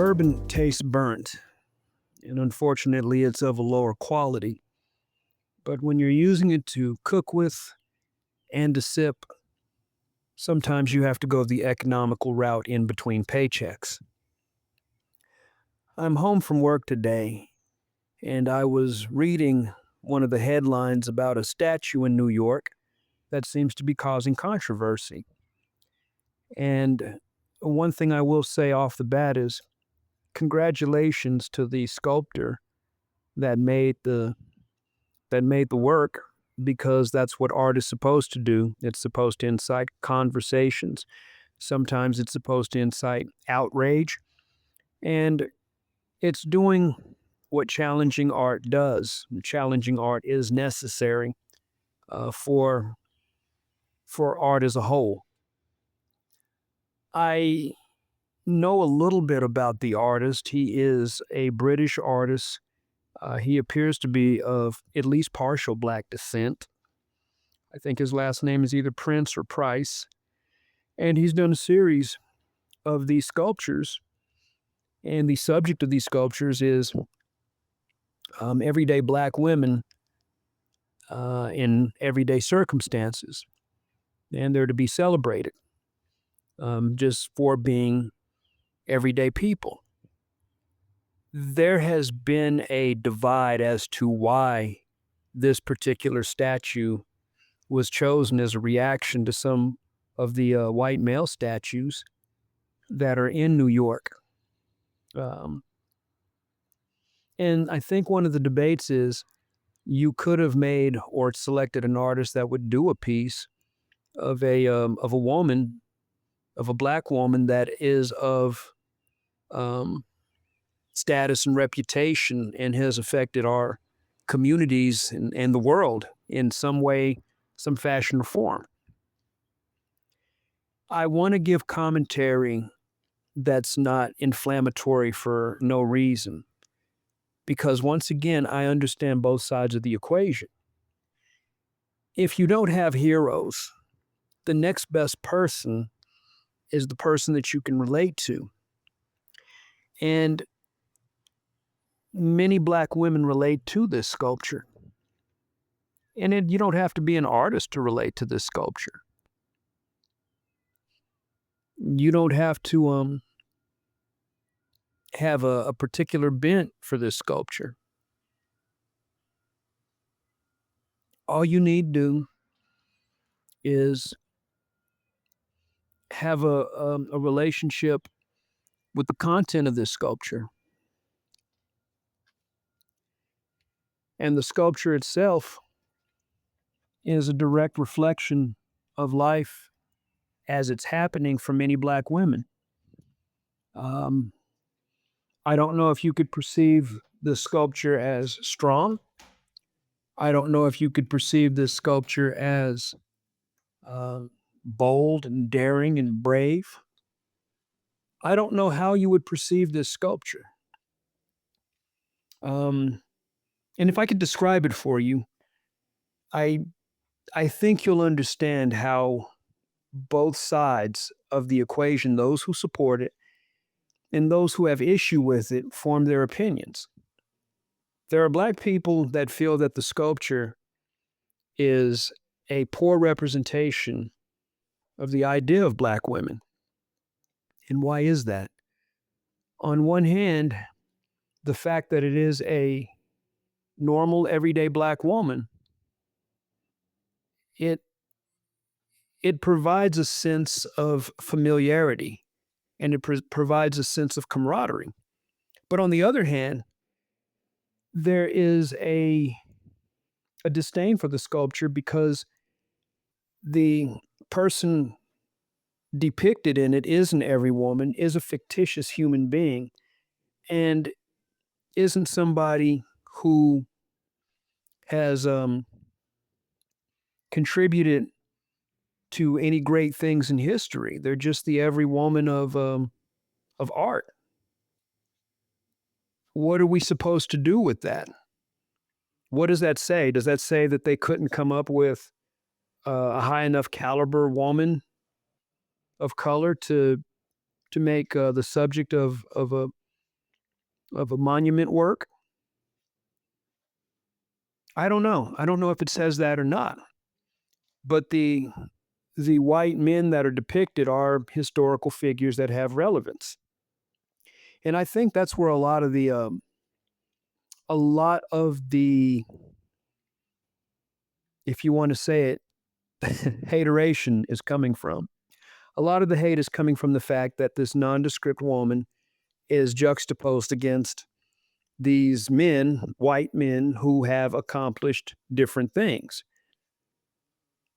Bourbon tastes burnt, and unfortunately, it's of a lower quality. But when you're using it to cook with and to sip, sometimes you have to go the economical route in between paychecks. I'm home from work today, and I was reading one of the headlines about a statue in New York that seems to be causing controversy. And one thing I will say off the bat is congratulations to the sculptor that made the work, because that's what art is supposed to do. It's supposed to incite conversations. Sometimes it's supposed to incite outrage, and it's doing what challenging art does. Challenging art is necessary for art as a whole. I know a little bit about the artist. He is a British artist. He appears to be of at least partial black descent. I think his last name is either Prince or Price. And he's done a series of these sculptures. And the subject of these sculptures is everyday black women in everyday circumstances. And they're to be celebrated just for being everyday people. There has been a divide as to why this particular statue was chosen as a reaction to some of the white male statues that are in New York. And I think one of the debates is you could have made or selected an artist that would do a piece of a woman, of a black woman that is of status and reputation and has affected our communities and the world in some way, some fashion or form. I want to give commentary that's not inflammatory for no reason, because once again, I understand both sides of the equation. If you don't have heroes, the next best person is the person that you can relate to. And many black women relate to this sculpture. And you don't have to be an artist to relate to this sculpture. You don't have to have a particular bent for this sculpture. All you need to do is have a relationship with the content of this sculpture. And the sculpture itself is a direct reflection of life as it's happening for many black women. I don't know if you could perceive the sculpture as strong. I don't know if you could perceive this sculpture as bold and daring and brave. I don't know how you would perceive this sculpture. And if I could describe it for you, I think you'll understand how both sides of the equation, those who support it and those who have issue with it, form their opinions. There are black people that feel that the sculpture is a poor representation of the idea of black women. And why is that? On one hand, the fact that it is a normal, everyday black woman, it provides a sense of familiarity, and it provides a sense of camaraderie. But on the other hand, there is a disdain for the sculpture because the person depicted in it isn't every woman, is a fictitious human being, and isn't somebody who has contributed to any great things in history. They're just the every woman of art. What are we supposed to do with that? What does that say? Does that say that they couldn't come up with a high enough caliber woman of color to make the subject of of a monument work? I don't know. I don't know if it says that or not. But the white men that are depicted are historical figures that have relevance. And I think that's where a lot of the, if you want to say it, hateration is coming from. A lot of the hate is coming from the fact that this nondescript woman is juxtaposed against these men, white men, who have accomplished different things.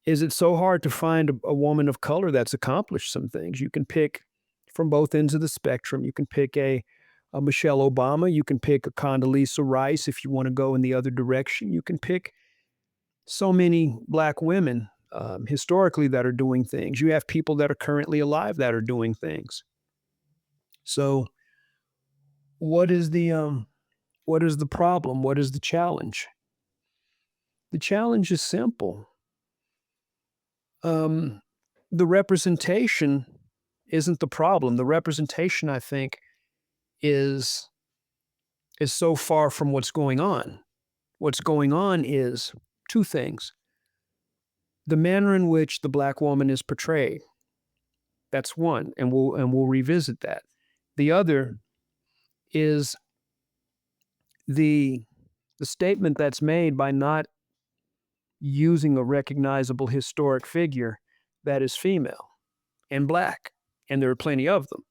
Is it so hard to find a woman of color that's accomplished some things? You can pick from both ends of the spectrum. You can pick a Michelle Obama. You can pick a Condoleezza Rice if you want to go in the other direction. You can pick so many black women historically that are doing things. You have people that are currently alive that are doing things. So, what is the problem? What is the challenge? The challenge is simple. Um, the representation isn't the problem. The representation, I think, is is so far from what's going on. What's going on is two things. The manner in which the black woman is portrayed. That's one, and we'll revisit that. The other is the the statement that's made by not using a recognizable historic figure that is female and black, and there are plenty of them.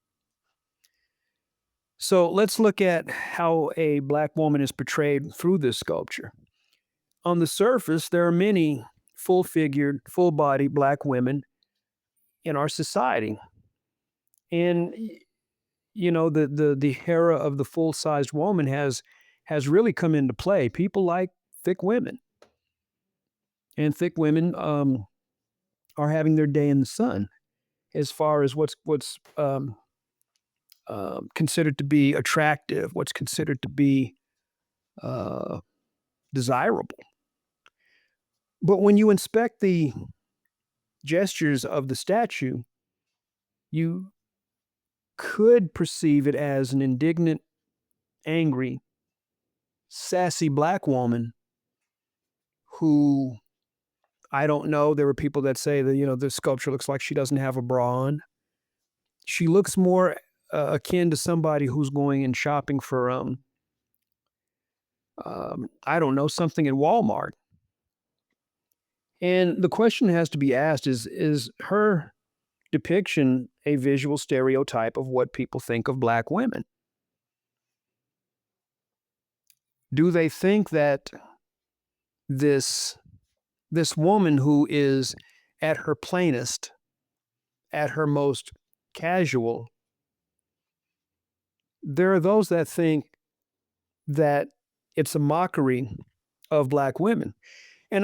So let's look at how a black woman is portrayed through this sculpture. On the surface, there are many full figured, full bodied black women in our society. And the era of the full sized woman has really come into play. People like thick women, and thick women are having their day in the sun as far as what's considered to be attractive, what's considered to be uh, desirable. But when you inspect the gestures of the statue, you could perceive it as an indignant, angry, sassy black woman who, I don't know. There were people that say that, the sculpture looks like she doesn't have a bra on. She looks more akin to somebody who's going and shopping for, I don't know, something at Walmart. And the question has to be asked is her depiction a visual stereotype of what people think of black women? Do they think that this this woman who is at her plainest, at her most casual, there are those that think that it's a mockery of black women. And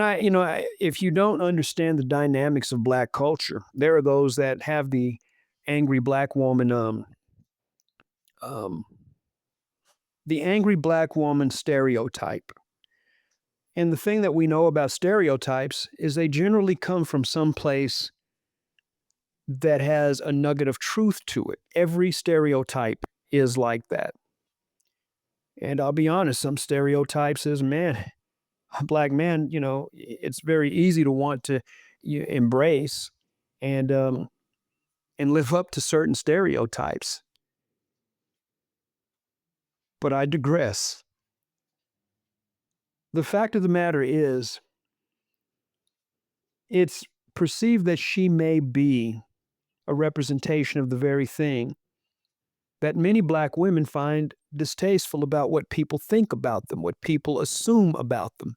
if you don't understand the dynamics of black culture, there are those that have the angry black woman, um, the angry black woman stereotype. And the thing that we know about stereotypes is they generally come from some place that has a nugget of truth to it. Every stereotype is like that. And I'll be honest, some stereotypes is, man, a black man, it's very easy to want to embrace and live up to certain stereotypes. But I digress. The fact of the matter is, it's perceived that she may be a representation of the very thing that many black women find distasteful about what people think about them, what people assume about them.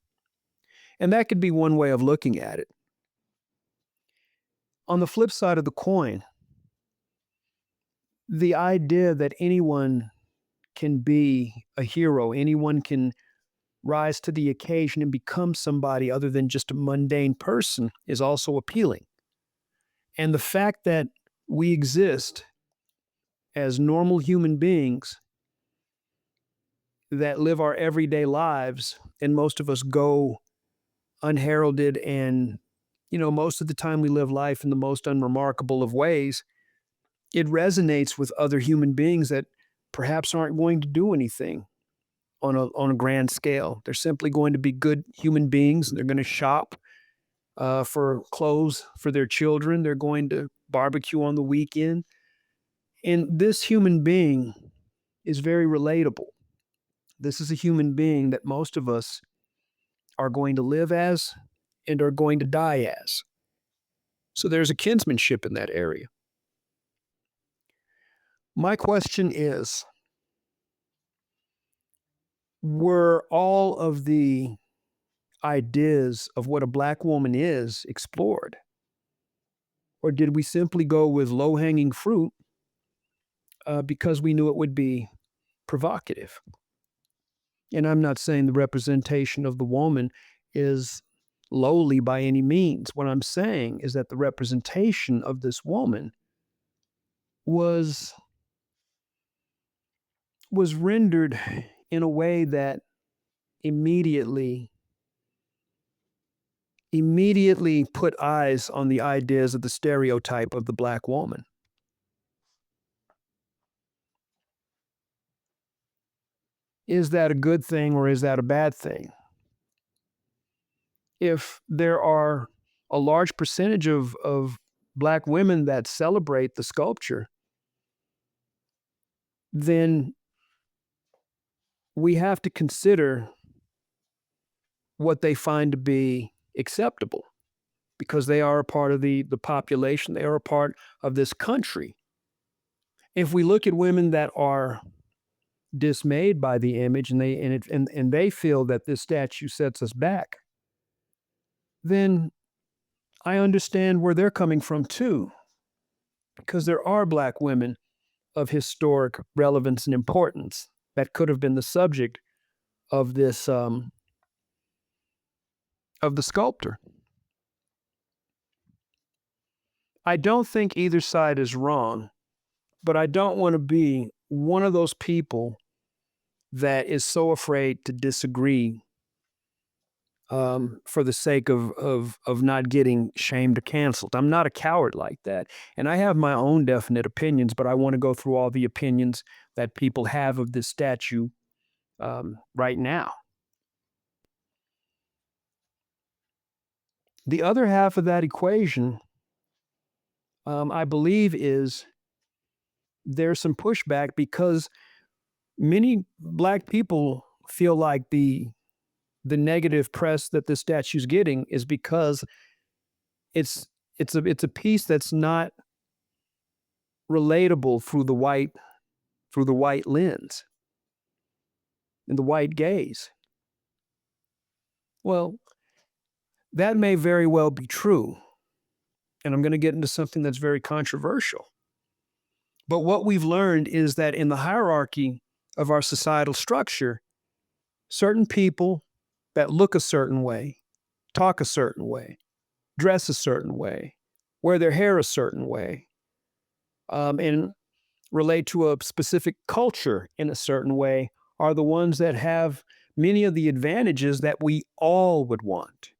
And that could be one way of looking at it. On the flip side of the coin, the idea that anyone can be a hero, anyone can rise to the occasion and become somebody other than just a mundane person is also appealing. And the fact that we exist as normal human beings that live our everyday lives, and most of us go unheralded, and most of the time we live life in the most unremarkable of ways, it resonates with other human beings that perhaps aren't going to do anything on a grand scale. They're simply going to be good human beings. They're going to shop for clothes for their children. They're going to barbecue on the weekend. And this human being is very relatable. This is a human being that most of us are going to live as and are going to die as. So there's a kinsmanship in that area. My question is, were all of the ideas of what a black woman is explored? Or did we simply go with low hanging fruit because we knew it would be provocative? And I'm not saying the representation of the woman is lowly by any means. What I'm saying is that the representation of this woman was was rendered in a way that immediately put eyes on the ideas of the stereotype of the black woman. Is that a good thing or is that a bad thing? If there are a large percentage of black women that celebrate the sculpture, then we have to consider what they find to be acceptable because they are a part of the population. They are a part of this country. If we look at women that are dismayed by the image and they feel that this statue sets us back, then I understand where they're coming from too, because there are black women of historic relevance and importance that could have been the subject of this of the sculptor. I don't think either side is wrong, but I don't want to be one of those people that is so afraid to disagree for the sake of not getting shamed or canceled. I'm not a coward like that, and I have my own definite opinions, but I want to go through all the opinions that people have of this statue right now. The other half of that equation, I believe, is there's some pushback because many black people feel like the negative press that the statue's getting is because it's it's a piece that's not relatable through the white lens and the white gaze. Well, that may very well be true, and I'm going to get into something that's very controversial. But what we've learned is that in the hierarchy of our societal structure, certain people that look a certain way, talk a certain way, dress a certain way, wear their hair a certain way, and relate to a specific culture in a certain way are the ones that have many of the advantages that we all would want.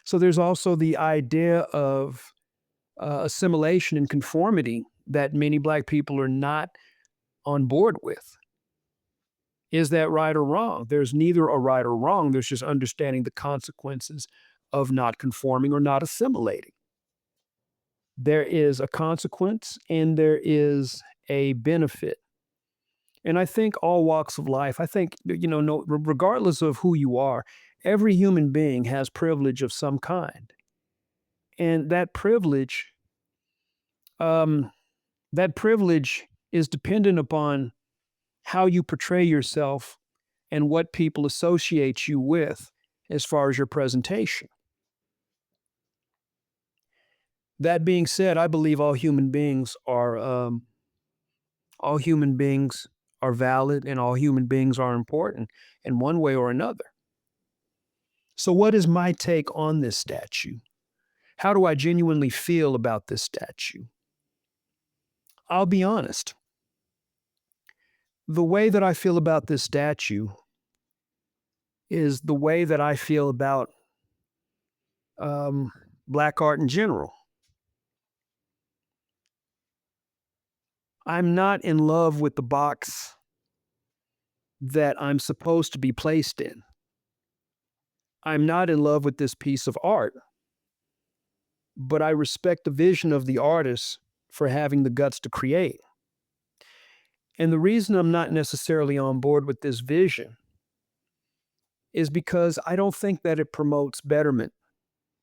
So there's also the idea of assimilation and conformity that many black people are not on board with. Is that right or wrong? There's neither a right or wrong. There's just understanding the consequences of not conforming or not assimilating. There is a consequence and there is a benefit. And I think all walks of life, I think, no, regardless of who you are, every human being has privilege of some kind. And um, that privilege is dependent upon how you portray yourself and what people associate you with as far as your presentation. That being said, I believe all human beings are valid and all human beings are important in one way or another. So, what is my take on this statue? How do I genuinely feel about this statue? I'll be honest. The way that I feel about this statue is the way that I feel about um, black art in general. I'm not in love with the box that I'm supposed to be placed in. I'm not in love with this piece of art, but I respect the vision of the artist for having the guts to create. And the reason I'm not necessarily on board with this vision is because I don't think that it promotes betterment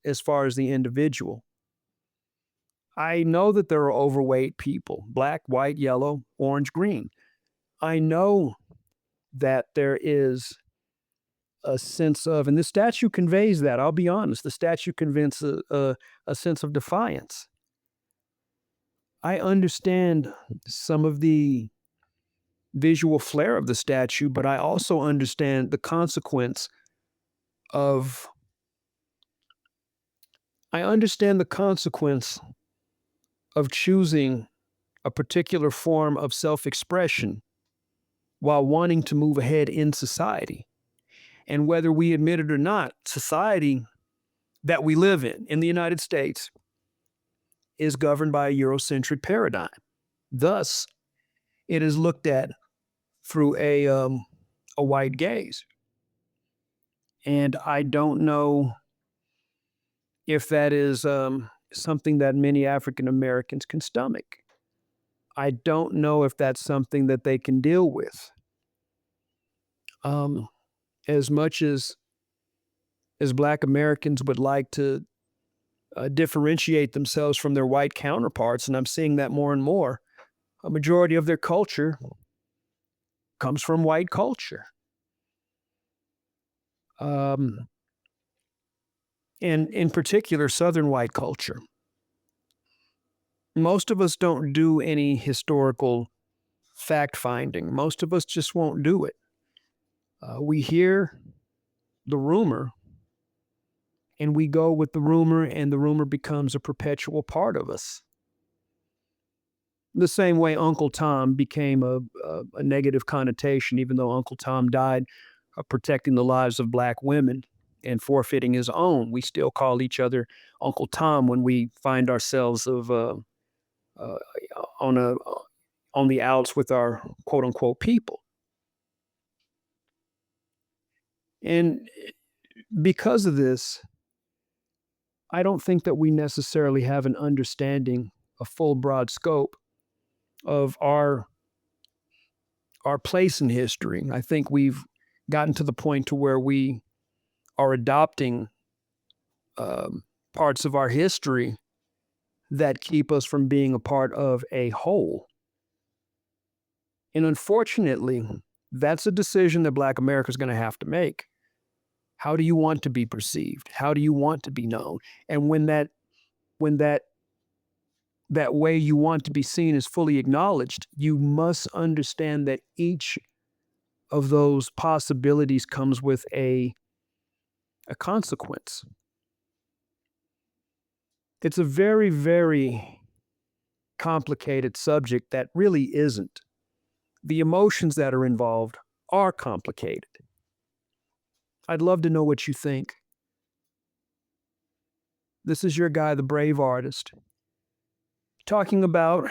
as far as the individual. I know that there are overweight people, black, white, yellow, orange, green. I know that there is a sense of, and the statue conveys that, I'll be honest, the statue conveys a sense of defiance. I understand some of the visual flair of the statue, but I also understand the consequence of, I understand the consequence of choosing a particular form of self expression while wanting to move ahead in society. And whether we admit it or not, society that we live in the United States, is governed by a Eurocentric paradigm. Thus, it is looked at through a white gaze. And I don't know if that is something that many African Americans can stomach. I don't know if that's something that they can deal with. Um, as much as Black Americans would like to differentiate themselves from their white counterparts, and I'm seeing that more and more, a majority of their culture comes from white culture. Um, and in particular, Southern white culture. Most of us don't do any historical fact finding. Most of us just won't do it. We hear the rumor and we go with the rumor, and the rumor becomes a perpetual part of us. The same way Uncle Tom became a negative connotation, even though Uncle Tom died protecting the lives of Black women and forfeiting his own. We still call each other Uncle Tom when we find ourselves uh, on a on the outs with our quote unquote people. And because of this, I don't think that we necessarily have an understanding, a full broad scope of our place in history. I think we've gotten to the point to where we are adopting parts of our history that keep us from being a part of a whole. And unfortunately, that's a decision that Black America is going to have to make. How do you want to be perceived? How do you want to be known? And when that that way you want to be seen is fully acknowledged, you must understand that each of those possibilities comes with a consequence. It's a very, very complicated subject that really isn't. The emotions that are involved are complicated. I'd love to know what you think. This is your guy, the brave artist, talking about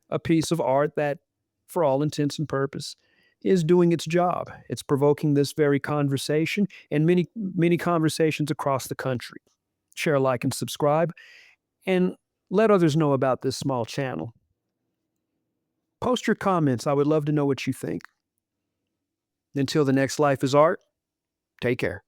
a piece of art that, for all intents and purpose, is doing its job. It's provoking this very conversation and many, many conversations across the country. Share, like, and subscribe, and let others know about this small channel. Post your comments. I would love to know what you think. Until the next Life is Art, take care.